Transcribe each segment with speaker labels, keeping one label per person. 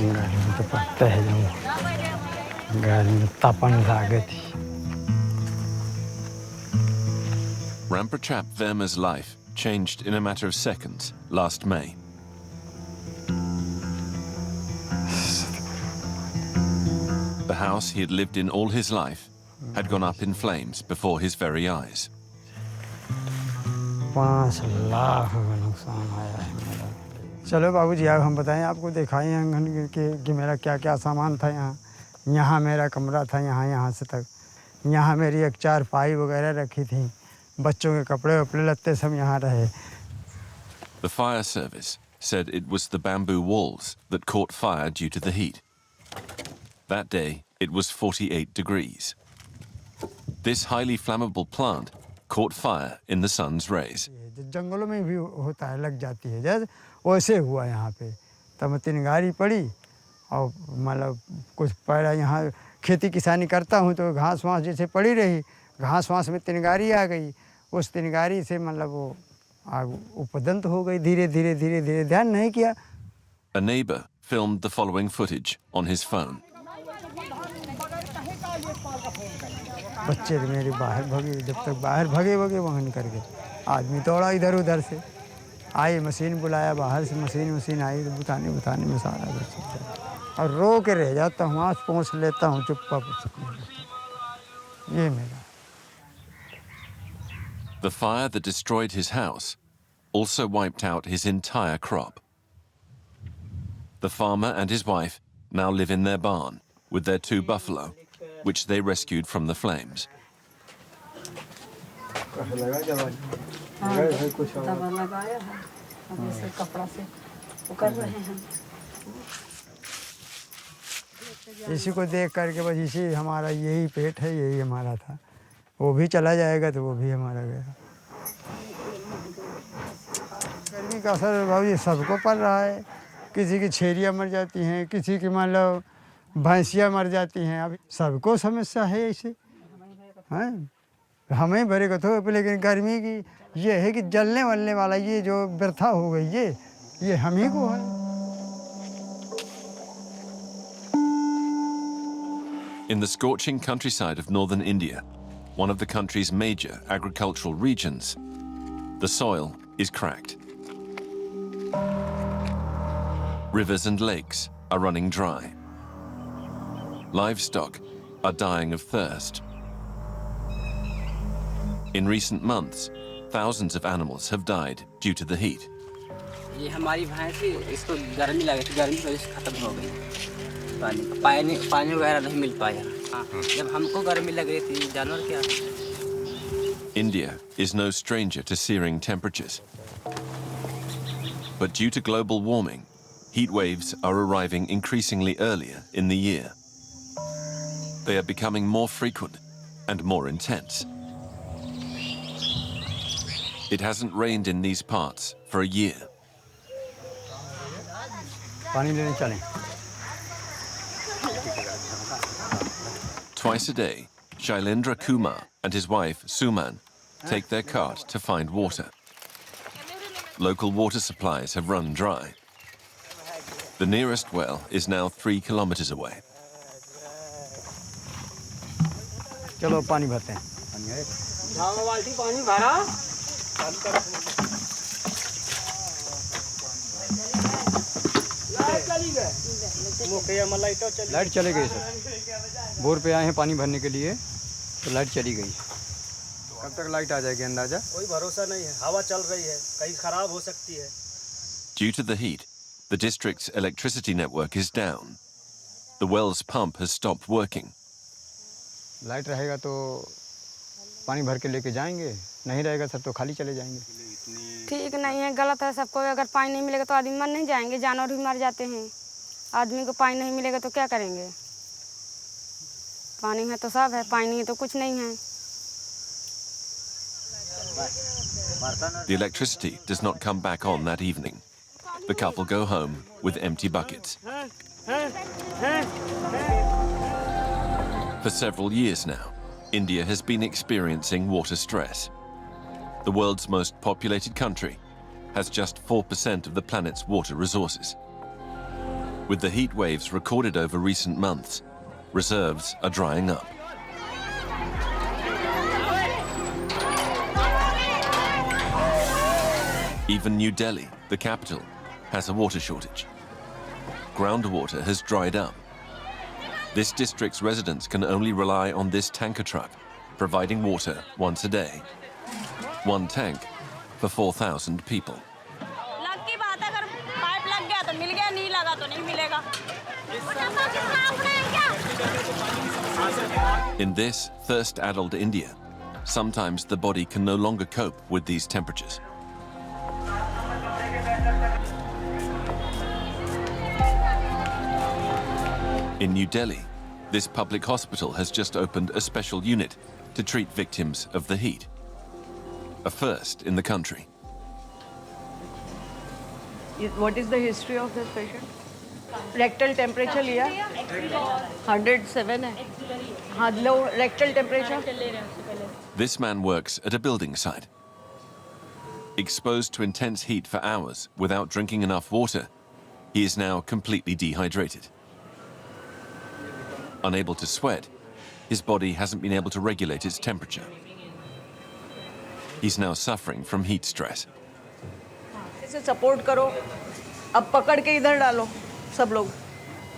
Speaker 1: गर्मी तो पड़ता है जो गर्मी तपन लागे थी।
Speaker 2: Ramprachap Verma's life changed in a matter of seconds last May. The house he had lived in all his life had gone up in flames before his very eyes.
Speaker 1: 5 lakh का नुकसान आया है मेरा। चलो बाबूजी अब हम बताएं आपको, दिखाएं आंगन कि मेरा क्या क्या सामान था यहाँ। यहाँ मेरा कमरा था, यहाँ से तक। यहाँ मेरी एक चारपाई वगैरह रखी थी, बच्चों के कपड़े वपड़े लत्ते सब यहाँ रहे।
Speaker 2: The fire service said it was the bamboo walls that caught fire due to the heat. That day, it was 48 degrees. This highly flammable plant caught fire in the sun's rays.
Speaker 1: जंगलों में भी होता है, लग जाती है, जैसे वैसे हुआ यहाँ पे। तब तिनगारी पड़ी और मतलब कुछ पैरा यहाँ खेती किसानी करता हूँ तो घास वास जैसे पड़ी रही, घास वास में तिनगारी आ गई। उस तिनगारी से मतलब वो आग उपदंत हो गई, धीरे धीरे धीरे धीरे, ध्यान नहीं किया।
Speaker 2: A neighbor filmed the following footage on his phone.
Speaker 1: बच्चे मेरे बाहर भगे, जब तक बाहर भगे वहाँ निकल गए। आदमी दौड़ा इधर उधर से, आई मशीन बुलाया, बाहर से मशीन आई तो बुताने में सारा बच्चे और रो के रह जाता हूँ, आँच पहुँच लेता हूँ, चुप्पा ये मेरा।
Speaker 2: The fire that destroyed his house also wiped out his entire crop. The farmer and his wife now live in their barn with their 2 buffalo, which they rescued from the flames.
Speaker 1: इसी को देख करके बस इसी हमारा यही पेट है, यही हमारा था। वो भी चला जाएगा तो वो भी हमारा गया। गर्मी का असर भाई सबको पड़ रहा है। किसी की छेरियाँ मर जाती हैं, किसी की मान लो भैंसियाँ मर जाती हैं। अभी सबको समस्या है ऐसे, हैं हमें भरे को तो, लेकिन गर्मी की ये है कि जलने वलने वाला ये जो व्यर्था हो गई ये हम ही को है।
Speaker 2: In the scorching countryside of northern India, one of the country's major agricultural regions, the soil is cracked. Rivers and lakes are running dry. Livestock are dying of thirst. In recent months, thousands of animals have died due to the heat.
Speaker 3: ये हमारी भैंस थी, इसको गर्मी लगी थी, गर्मी की वजह से खत्म हो गई। पानी वगैरह नहीं मिल पाया। जब हमको गर्मी लग रही थी, जानवर क्या?
Speaker 2: India is no stranger to searing temperatures. But due to global warming, heat waves are arriving increasingly earlier in the year. They are becoming more frequent and more intense. It hasn't rained in these parts for a year. Twice a day, Shailendra Kumar and his wife Suman take their cart to find water. Local water supplies have run dry. The nearest well is now 3 kilometers away.
Speaker 1: चलो पानी भरते हैं।
Speaker 3: बाल्टी पानी भरा।
Speaker 1: Light चली गई sir, bore पे आए हैं पानी भरने के लिए तो लाइट चली गई। कब तक लाइट आ जाएगी अंदाजा?
Speaker 4: कोई भरोसा नहीं है, हवा चल रही है, कहीं खराब हो सकती है।
Speaker 2: Due to the heat, the district's electricity network is down. The well's pump has stopped working.
Speaker 1: Light रहेगा तो पानी भर के लेके जाएंगे, नहीं रहेगा सर तो खाली चले जाएंगे।
Speaker 5: ठीक नहीं है, गलत है सबको। अगर पानी नहीं मिलेगा तो आदमी मर नहीं जाएंगे, जानवर भी मर जाते हैं। आदमी को पानी नहीं मिलेगा तो क्या करेंगे? पानी है तो सब है, पानी नहीं है तो कुछ नहीं है।
Speaker 2: The electricity does not come back on that evening. The couple go home with empty buckets. For several years now, India has been experiencing water stress. The world's most populated country has just 4% of the planet's water resources. With the heat waves recorded over recent months, reserves are drying up. Even New Delhi, the capital, has a water shortage. Groundwater has dried up. This district's residents can only rely on this tanker truck, providing water once a day. One tank for 4,000 people. In this thirst-addled India, sometimes the body can no longer cope with these temperatures. In New Delhi, this public hospital has just opened a special unit to treat victims of the heat. A first in the country.
Speaker 6: What is the history of this patient? Rectal temperature लिया 107 है. हाँ, low rectal temperature.
Speaker 2: This man works at a building site. Exposed to intense heat for hours without drinking enough water, he is now completely dehydrated. Unable to sweat, his body hasn't been able to regulate its temperature. He's now suffering from heat stress.
Speaker 6: इसे support करो. अब पकड़ के इधर डालो सब लोग.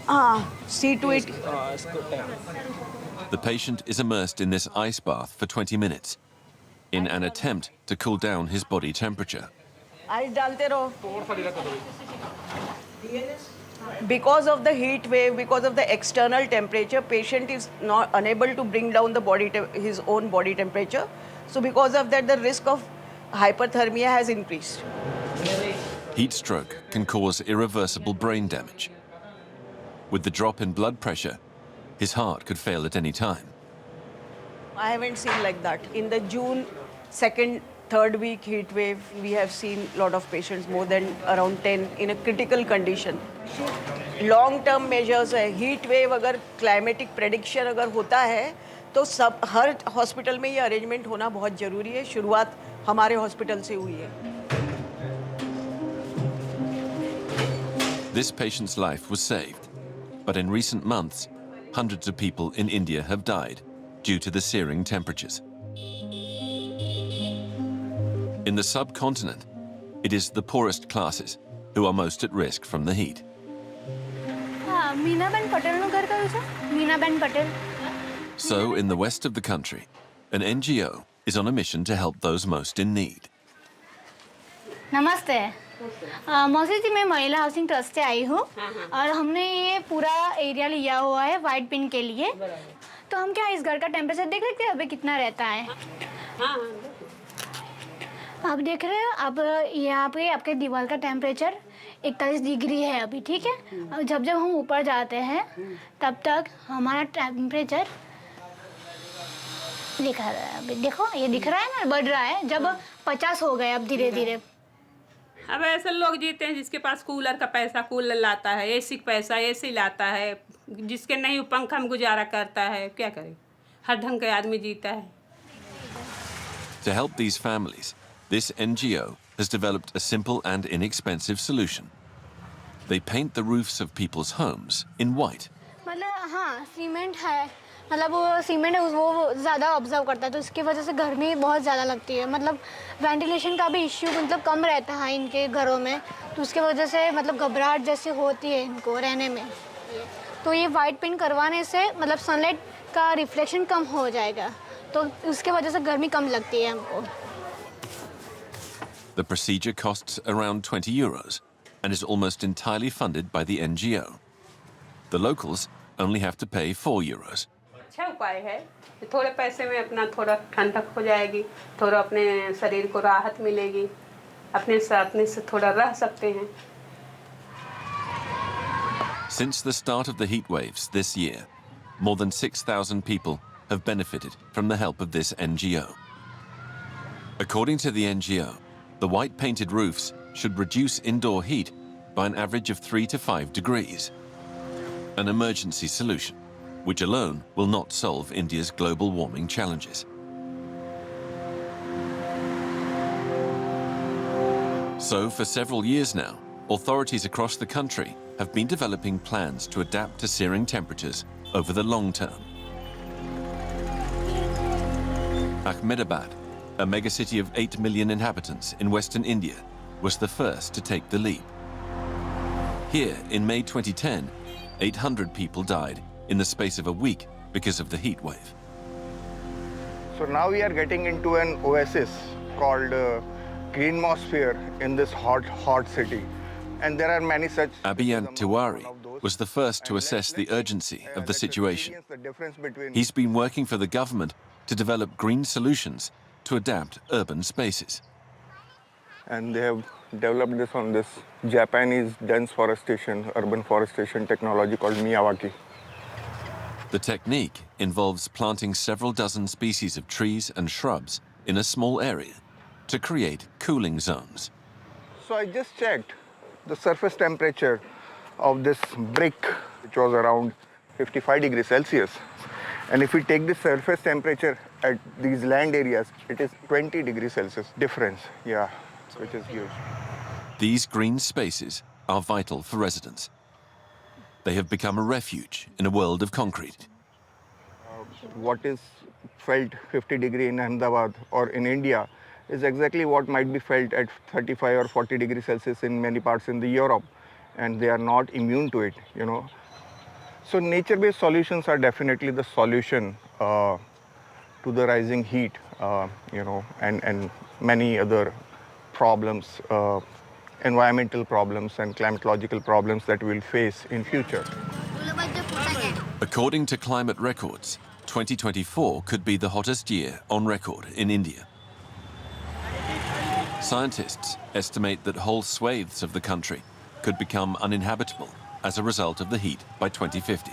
Speaker 6: हाँ, see to it.
Speaker 2: The patient is immersed in this ice bath for 20 minutes in an attempt to cool down his body temperature.
Speaker 6: Ice डालते रहो. Because of the heat wave, because of the external temperature, patient is not unable to bring down the his own body temperature. So because of that, the risk of hyperthermia has increased.
Speaker 2: Heat stroke can cause irreversible brain damage. With the drop in blood pressure, his heart could fail at any time.
Speaker 6: I haven't seen like that. In the June 2nd, 3rd week heat wave, we have seen a lot of patients, more than around 10, in a critical condition. Long-term measures है. Heat wave अगर climatic prediction अगर होता है, तो सब हर hospital में ये arrangement होना बहुत ज़रूरी है. शुरुआत हमारे हॉस्पिटल से हुई है.
Speaker 2: This patient's life was saved, but in recent months, hundreds of people in India have died due to the searing temperatures. In the subcontinent, it is the poorest classes who are most at risk from the heat. So, in the west of the country, an NGO is on a mission to help those most in need.
Speaker 7: नमस्ते मौसी जी, मैं महिला housing trust से आई हूँ और हमने ये पूरा एरिया लिया हुआ है वाइट पिन के लिए. तो हम क्या इस घर का टेम्परेचर देख सकते हैं अभी कितना रहता है? आप देख रहे हैं, अब यहाँ पे आपके दीवार का टेम्परेचर 41 डिग्री है अभी, ठीक है. जब जब हम ऊपर जाते हैं तब तक हमारा टेम्परेचर दिखा रहा है. अभी देखो ये दिख रहा है ना, बढ़ रहा है. जब 50 हो गए अब धीरे धीरे.
Speaker 8: अब ऐसे लोग जीते हैं जिसके पास कूलर का पैसा कूलर लाता है, एसी का पैसा एसी लाता है, जिसके नहीं पंखा में गुजारा करता है. क्या करे, हर ढंग के आदमी जीता है.
Speaker 2: To help these families, this NGO has developed a simple and inexpensive solution. They paint the roofs of people's homes in white.
Speaker 7: मतलब हाँ, सीमेंट है, मतलब वो सीमेंट है वो ज़्यादा ऑब्जर्व करता है, तो इसकी वजह से गर्मी बहुत ज़्यादा लगती है. मतलब वेंटिलेशन का भी इश्यू मतलब कम रहता है इनके घरों में, तो उसके वजह से मतलब घबराहट जैसे होती है इनको रहने में. तो ये वाइट पेंट करवाने से मतलब सनलाइट का रिफ्लेक्शन कम हो जाएगा, तो उसके वजह से गर्मी कम लगती है हमको.
Speaker 2: The procedure costs around 20 euros and is almost entirely funded by the NGO. The locals only have to pay 4 euros.
Speaker 8: अच्छा उपाय है, थोड़े पैसे में अपना थोड़ा ठंडक हो जाएगी, थोड़ा अपने शरीर को राहत मिलेगी, अपने से थोड़ा रह सकते हैं.
Speaker 2: Since the start of the heat waves this year, more than 6,000 people have benefited from the help of this NGO. According to the NGO, the white painted roofs should reduce indoor heat by an average of 3 to 5 degrees. An emergency solution, which alone will not solve India's global warming challenges. So for several years now, authorities across the country have been developing plans to adapt to searing temperatures over the long term. Ahmedabad, a megacity of 8 million inhabitants in western India, was the first to take the leap. Here, in May 2010, 800 people died in the space of a week because of the heat wave.
Speaker 9: So now we are getting into an oasis called Greenmosphere in this hot city. And there are many such...
Speaker 2: Abhiyant Tiwari was the first to assess the urgency of the situation. He's been working for the government to develop green solutions to adapt urban spaces.
Speaker 9: And they have developed this on this Japanese dense forestation, urban forestation technology called Miyawaki.
Speaker 2: The technique involves planting several dozen species of trees and shrubs in a small area to create cooling zones.
Speaker 9: So I just checked the surface temperature of this brick, which was around 55 degrees Celsius. And if we take the surface temperature at these land areas, it is 20 degrees Celsius difference, yeah, which is huge.
Speaker 2: These green spaces are vital for residents. They have become a refuge in a world of concrete.
Speaker 9: What is felt 50 degree in Ahmedabad or in India is exactly what might be felt at 35 or 40 degrees Celsius in many parts in the Europe, and they are not immune to it, you know. So nature-based solutions are definitely the solution to the rising heat, you know, and many other problems, environmental problems and climatological problems that we'll face in future.
Speaker 2: According to climate records, 2024 could be the hottest year on record in India. Scientists estimate that whole swathes of the country could become uninhabitable as a result of the heat by 2050.